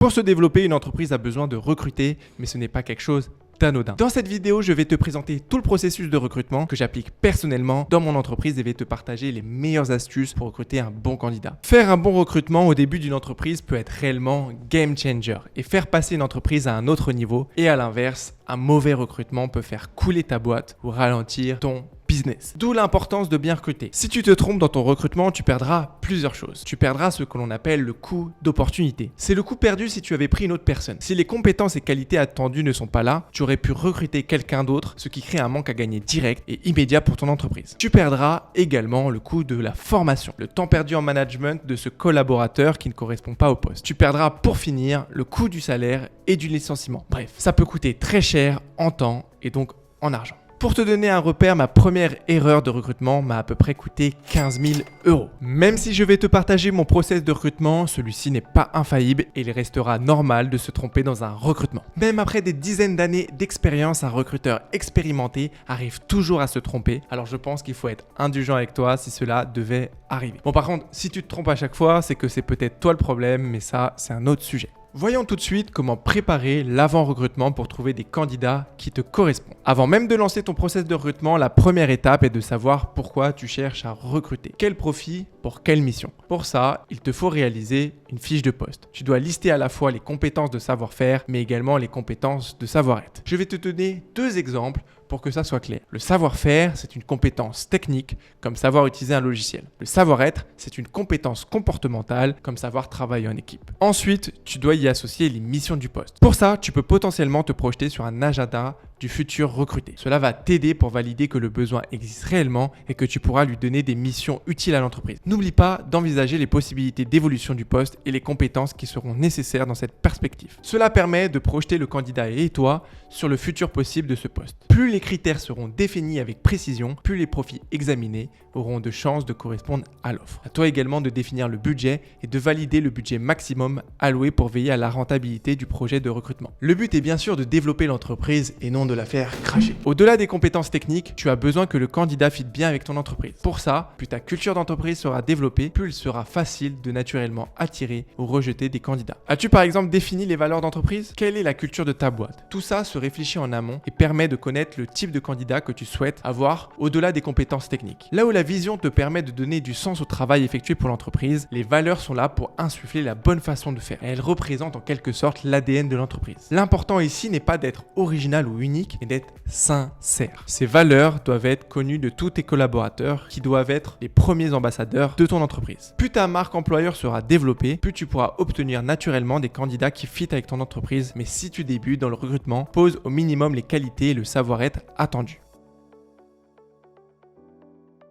Pour se développer, une entreprise a besoin de recruter, mais ce n'est pas quelque chose d'anodin. Dans cette vidéo, je vais te présenter tout le processus de recrutement que j'applique personnellement dans mon entreprise et vais te partager les meilleures astuces pour recruter un bon candidat. Faire un bon recrutement au début d'une entreprise peut être réellement game changer et faire passer une entreprise à un autre niveau. Et à l'inverse, un mauvais recrutement peut faire couler ta boîte ou ralentir ton business. D'où l'importance de bien recruter. Si tu te trompes dans ton recrutement, tu perdras plusieurs choses. Tu perdras ce que l'on appelle le coût d'opportunité. C'est le coût perdu si tu avais pris une autre personne. Si les compétences et qualités attendues ne sont pas là, tu aurais pu recruter quelqu'un d'autre, ce qui crée un manque à gagner direct et immédiat pour ton entreprise. Tu perdras également le coût de la formation, le temps perdu en management de ce collaborateur qui ne correspond pas au poste. Tu perdras pour finir le coût du salaire et du licenciement. Bref, ça peut coûter très cher en temps et donc en argent. Pour te donner un repère, ma première erreur de recrutement m'a à peu près coûté 15 000 €. Même si je vais te partager mon process de recrutement, celui-ci n'est pas infaillible et il restera normal de se tromper dans un recrutement. Même après des dizaines d'années d'expérience, un recruteur expérimenté arrive toujours à se tromper. Alors je pense qu'il faut être indulgent avec toi si cela devait arriver. Bon, par contre, si tu te trompes à chaque fois, c'est que c'est peut-être toi le problème, mais ça, c'est un autre sujet. Voyons tout de suite comment préparer l'avant-recrutement pour trouver des candidats qui te correspondent. Avant même de lancer ton process de recrutement, la première étape est de savoir pourquoi tu cherches à recruter. Quel profil pour quelle mission. Pour ça, il te faut réaliser une fiche de poste. Tu dois lister à la fois les compétences de savoir-faire, mais également les compétences de savoir-être. Je vais te donner deux exemples pour que ça soit clair. Le savoir-faire, c'est une compétence technique, comme savoir utiliser un logiciel. Le savoir-être, c'est une compétence comportementale, comme savoir travailler en équipe. Ensuite, tu dois y associer les missions du poste. Pour ça, tu peux potentiellement te projeter sur un agenda du futur recruté. Cela va t'aider pour valider que le besoin existe réellement et que tu pourras lui donner des missions utiles à l'entreprise. N'oublie pas d'envisager les possibilités d'évolution du poste et les compétences qui seront nécessaires dans cette perspective. Cela permet de projeter le candidat et toi sur le futur possible de ce poste. Plus les critères seront définis avec précision, plus les profils examinés auront de chances de correspondre à l'offre. À toi également de définir le budget et de valider le budget maximum alloué pour veiller à la rentabilité du projet de recrutement. Le but est bien sûr de développer l'entreprise et non de la faire cracher. Au-delà des compétences techniques, tu as besoin que le candidat fit bien avec ton entreprise. Pour ça, plus ta culture d'entreprise sera développée, plus il sera facile de naturellement attirer ou rejeter des candidats. As-tu par exemple défini les valeurs d'entreprise? Quelle est la culture de ta boîte? Tout ça se réfléchit en amont et permet de connaître le type de candidat que tu souhaites avoir au-delà des compétences techniques. Là où la vision te permet de donner du sens au travail effectué pour l'entreprise, les valeurs sont là pour insuffler la bonne façon de faire. Elles représentent en quelque sorte l'ADN de l'entreprise. L'important ici n'est pas d'être original ou unique, mais d'être sincère. Ces valeurs doivent être connues de tous tes collaborateurs qui doivent être les premiers ambassadeurs de ton entreprise. Plus ta marque employeur sera développée, plus tu pourras obtenir naturellement des candidats qui fit avec ton entreprise. Mais si tu débutes dans le recrutement, pose au minimum les qualités et le savoir-être attendus.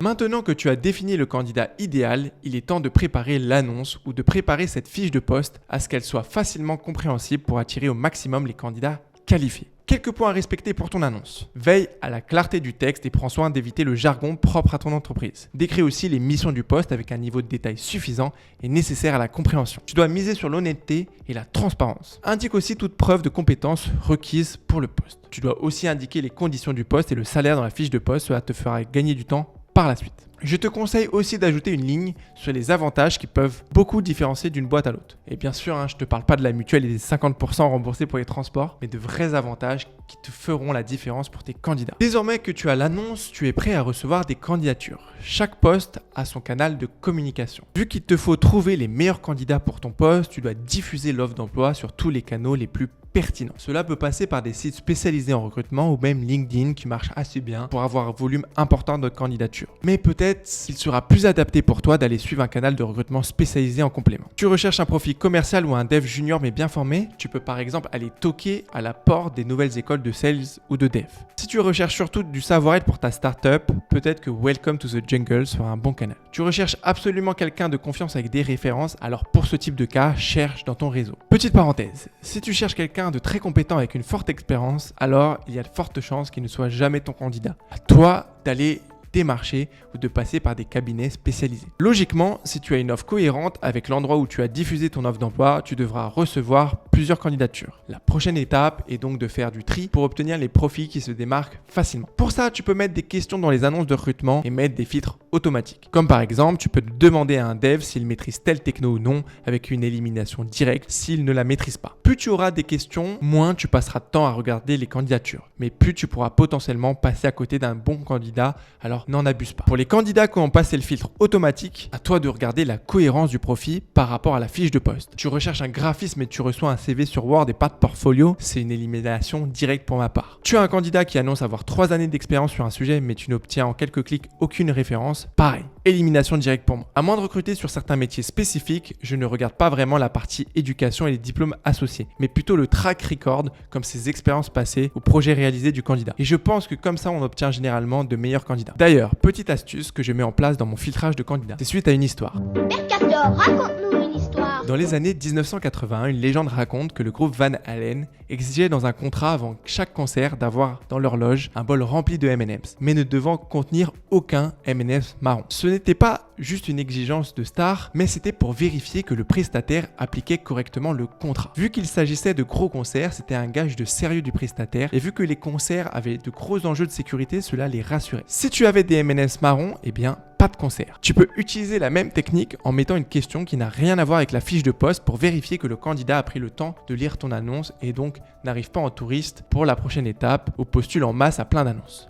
Maintenant que tu as défini le candidat idéal, il est temps de préparer l'annonce ou de préparer cette fiche de poste à ce qu'elle soit facilement compréhensible pour attirer au maximum les candidats qualifiés. Quelques points à respecter pour ton annonce. Veille à la clarté du texte et prends soin d'éviter le jargon propre à ton entreprise. Décris aussi les missions du poste avec un niveau de détail suffisant et nécessaire à la compréhension. Tu dois miser sur l'honnêteté et la transparence. Indique aussi toute preuve de compétence requise pour le poste. Tu dois aussi indiquer les conditions du poste et le salaire dans la fiche de poste, cela te fera gagner du temps par la suite. Je te conseille aussi d'ajouter une ligne sur les avantages qui peuvent beaucoup différencier d'une boîte à l'autre. Et bien sûr, je ne te parle pas de la mutuelle et des 50% remboursés pour les transports, mais de vrais avantages qui te feront la différence pour tes candidats. Désormais que tu as l'annonce, tu es prêt à recevoir des candidatures. Chaque poste a son canal de communication. Vu qu'il te faut trouver les meilleurs candidats pour ton poste, tu dois diffuser l'offre d'emploi sur tous les canaux les plus pertinents. Cela peut passer par des sites spécialisés en recrutement ou même LinkedIn qui marche assez bien pour avoir un volume important de candidatures. Mais peut-être qu'il sera plus adapté pour toi d'aller suivre un canal de recrutement spécialisé en complément. Tu recherches un profil commercial ou un dev junior mais bien formé, tu peux par exemple aller toquer à la porte des nouvelles écoles de sales ou de dev. Si tu recherches surtout du savoir-être pour ta startup, peut-être que Welcome to the Jungle sera un bon canal. Tu recherches absolument quelqu'un de confiance avec des références, alors pour ce type de cas, cherche dans ton réseau. Petite parenthèse, si tu cherches quelqu'un de très compétent avec une forte expérience, alors il y a de fortes chances qu'il ne soit jamais ton candidat. À toi d'aller démarcher ou de passer par des cabinets spécialisés. Logiquement, si tu as une offre cohérente avec l'endroit où tu as diffusé ton offre d'emploi, tu devras recevoir plusieurs candidatures. La prochaine étape est donc de faire du tri pour obtenir les profils qui se démarquent facilement. Pour ça, tu peux mettre des questions dans les annonces de recrutement et mettre des filtres automatiques. Comme par exemple, tu peux demander à un dev s'il maîtrise telle techno ou non, avec une élimination directe s'il ne la maîtrise pas. Plus tu auras des questions, moins tu passeras de temps à regarder les candidatures. Mais plus tu pourras potentiellement passer à côté d'un bon candidat, alors n'en abuse pas. Pour les candidats qui ont passé le filtre automatique, à toi de regarder la cohérence du profil par rapport à la fiche de poste. Tu recherches un graphisme et tu reçois un CV sur Word et pas de portfolio, c'est une élimination directe pour ma part. Tu as un candidat qui annonce avoir 3 années d'expérience sur un sujet mais tu n'obtiens en quelques clics aucune référence, pareil. Élimination directe pour moi. À moins de recruter sur certains métiers spécifiques, je ne regarde pas vraiment la partie éducation et les diplômes associés, mais plutôt le track record comme ses expériences passées ou projets réalisés du candidat. Et je pense que comme ça, on obtient généralement de meilleurs candidats. D'ailleurs, petite astuce que je mets en place dans mon filtrage de candidats. C'est suite à une histoire. Mercator, raconte-nous une histoire. Dans les années 1981, une légende raconte que le groupe Van Halen exigeait dans un contrat avant chaque concert d'avoir dans leur loge un bol rempli de M&M's, mais ne devant contenir aucun M&M's marron. Ce n'était pas juste une exigence de star, mais c'était pour vérifier que le prestataire appliquait correctement le contrat. Vu qu'il s'agissait de gros concerts, c'était un gage de sérieux du prestataire, et vu que les concerts avaient de gros enjeux de sécurité, cela les rassurait. Si tu avais des M&M's marrons, eh bien, pas de concert. Tu peux utiliser la même technique en mettant une question qui n'a rien à voir avec la fiche de poste pour vérifier que le candidat a pris le temps de lire ton annonce et donc n'arrive pas en touriste pour la prochaine étape ou postule en masse à plein d'annonces.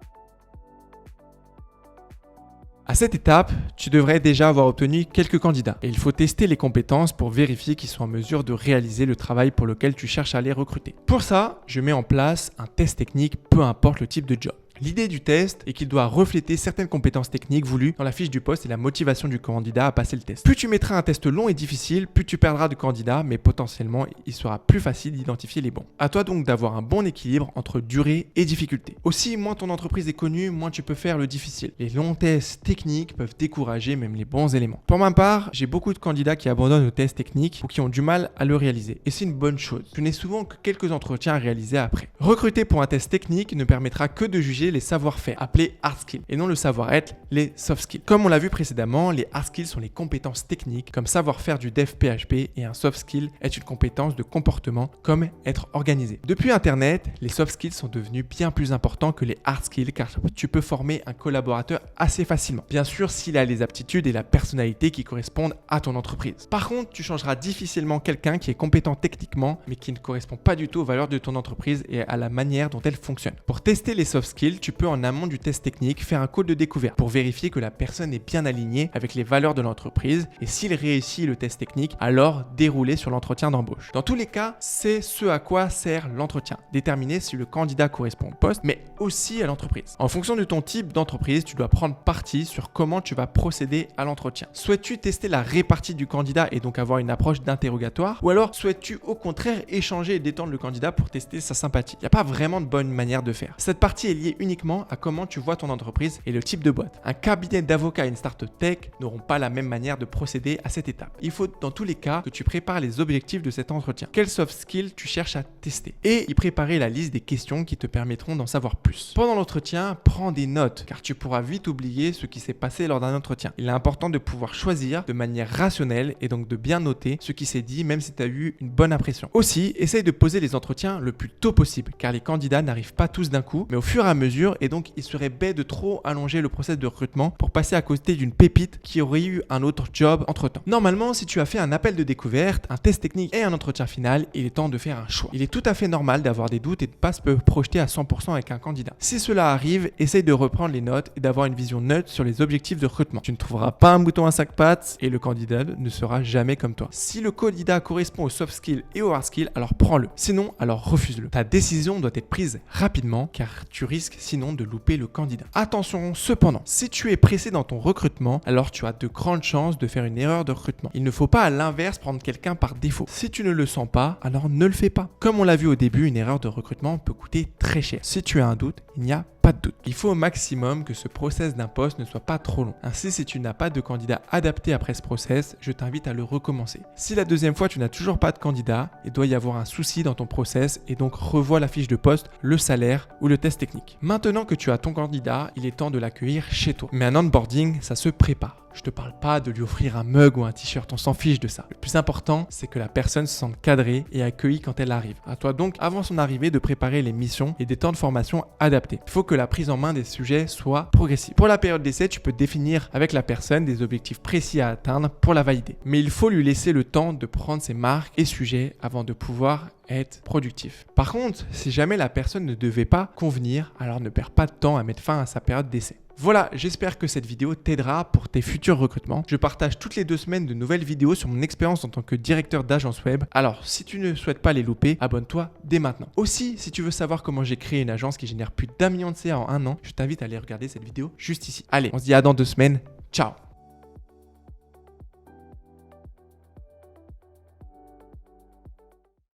À cette étape, tu devrais déjà avoir obtenu quelques candidats et il faut tester les compétences pour vérifier qu'ils sont en mesure de réaliser le travail pour lequel tu cherches à les recruter. Pour ça, je mets en place un test technique, peu importe le type de job. L'idée du test est qu'il doit refléter certaines compétences techniques voulues dans la fiche du poste et la motivation du candidat à passer le test. Plus tu mettras un test long et difficile, plus tu perdras de candidats, mais potentiellement, il sera plus facile d'identifier les bons. À toi donc d'avoir un bon équilibre entre durée et difficulté. Aussi, moins ton entreprise est connue, moins tu peux faire le difficile. Les longs tests techniques peuvent décourager même les bons éléments. Pour ma part, j'ai beaucoup de candidats qui abandonnent le test technique ou qui ont du mal à le réaliser. Et c'est une bonne chose. Je n'ai souvent que quelques entretiens à réaliser après. Recruter pour un test technique ne permettra que de juger les savoir-faire, appelés hard skills, et non le savoir-être, les soft skills. Comme on l'a vu précédemment, les hard skills sont les compétences techniques, comme savoir faire du dev PHP, et un soft skill est une compétence de comportement, comme être organisé. Depuis Internet, les soft skills sont devenus bien plus importants que les hard skills, car tu peux former un collaborateur assez facilement. Bien sûr, s'il a les aptitudes et la personnalité qui correspondent à ton entreprise. Par contre, tu changeras difficilement quelqu'un qui est compétent techniquement, mais qui ne correspond pas du tout aux valeurs de ton entreprise et à la manière dont elle fonctionne. Pour tester les soft skills, tu peux en amont du test technique faire un call de découverte pour vérifier que la personne est bien alignée avec les valeurs de l'entreprise et s'il réussit le test technique, alors dérouler sur l'entretien d'embauche. Dans tous les cas, c'est ce à quoi sert l'entretien. Déterminer si le candidat correspond au poste, mais aussi à l'entreprise. En fonction de ton type d'entreprise, tu dois prendre parti sur comment tu vas procéder à l'entretien. Souhaites-tu tester la répartie du candidat et donc avoir une approche d'interrogatoire, ou alors souhaites-tu au contraire échanger et détendre le candidat pour tester sa sympathie? Il n'y a pas vraiment de bonne manière de faire. Cette partie est liée uniquement à comment tu vois ton entreprise et le type de boîte. Un cabinet d'avocats et une startup tech n'auront pas la même manière de procéder à cette étape. Il faut dans tous les cas que tu prépares les objectifs de cet entretien. Quels soft skills tu cherches à tester et y préparer la liste des questions qui te permettront d'en savoir plus. Pendant l'entretien, prends des notes car tu pourras vite oublier ce qui s'est passé lors d'un entretien. Il est important de pouvoir choisir de manière rationnelle et donc de bien noter ce qui s'est dit même si tu as eu une bonne impression. Aussi, essaye de poser les entretiens le plus tôt possible car les candidats n'arrivent pas tous d'un coup mais au fur et à mesure et donc il serait bête de trop allonger le process de recrutement pour passer à côté d'une pépite qui aurait eu un autre job entre temps. Normalement, si tu as fait un appel de découverte, un test technique et un entretien final, il est temps de faire un choix. Il est tout à fait normal d'avoir des doutes et de ne pas se projeter à 100% avec un candidat. Si cela arrive, essaye de reprendre les notes et d'avoir une vision neutre sur les objectifs de recrutement. Tu ne trouveras pas un mouton à 5 pattes et le candidat ne sera jamais comme toi. Si le candidat correspond aux soft skills et aux hard skills, alors prends-le. Sinon, alors refuse-le. Ta décision doit être prise rapidement car tu risques sinon de louper le candidat. Attention cependant, si tu es pressé dans ton recrutement, alors tu as de grandes chances de faire une erreur de recrutement. Il ne faut pas à l'inverse prendre quelqu'un par défaut. Si tu ne le sens pas, alors ne le fais pas. Comme on l'a vu au début, une erreur de recrutement peut coûter très cher. Si tu as un doute, il n'y a pas de doute. Il faut au maximum que ce process d'un poste ne soit pas trop long. Ainsi, si tu n'as pas de candidat adapté après ce process, je t'invite à le recommencer. Si la deuxième fois tu n'as toujours pas de candidat, il doit y avoir un souci dans ton process et donc revois la fiche de poste, le salaire ou le test technique. Maintenant que tu as ton candidat, il est temps de l'accueillir chez toi. Mais un onboarding, ça se prépare. Je te parle pas de lui offrir un mug ou un t-shirt, on s'en fiche de ça. Le plus important, c'est que la personne se sente cadrée et accueillie quand elle arrive. À toi donc, avant son arrivée, de préparer les missions et des temps de formation adaptés. Il faut que la prise en main des sujets soit progressive. Pour la période d'essai, tu peux définir avec la personne des objectifs précis à atteindre pour la valider. Mais il faut lui laisser le temps de prendre ses marques et sujets avant de pouvoir être productif. Par contre, si jamais la personne ne devait pas convenir, alors ne perds pas de temps à mettre fin à sa période d'essai. Voilà, j'espère que cette vidéo t'aidera pour tes futurs recrutements. Je partage toutes les 2 semaines de nouvelles vidéos sur mon expérience en tant que directeur d'agence web. Alors, si tu ne souhaites pas les louper, abonne-toi dès maintenant. Aussi, si tu veux savoir comment j'ai créé une agence qui génère plus d'1 million de CA en 1 an, je t'invite à aller regarder cette vidéo juste ici. Allez, on se dit à dans 2 semaines. Ciao!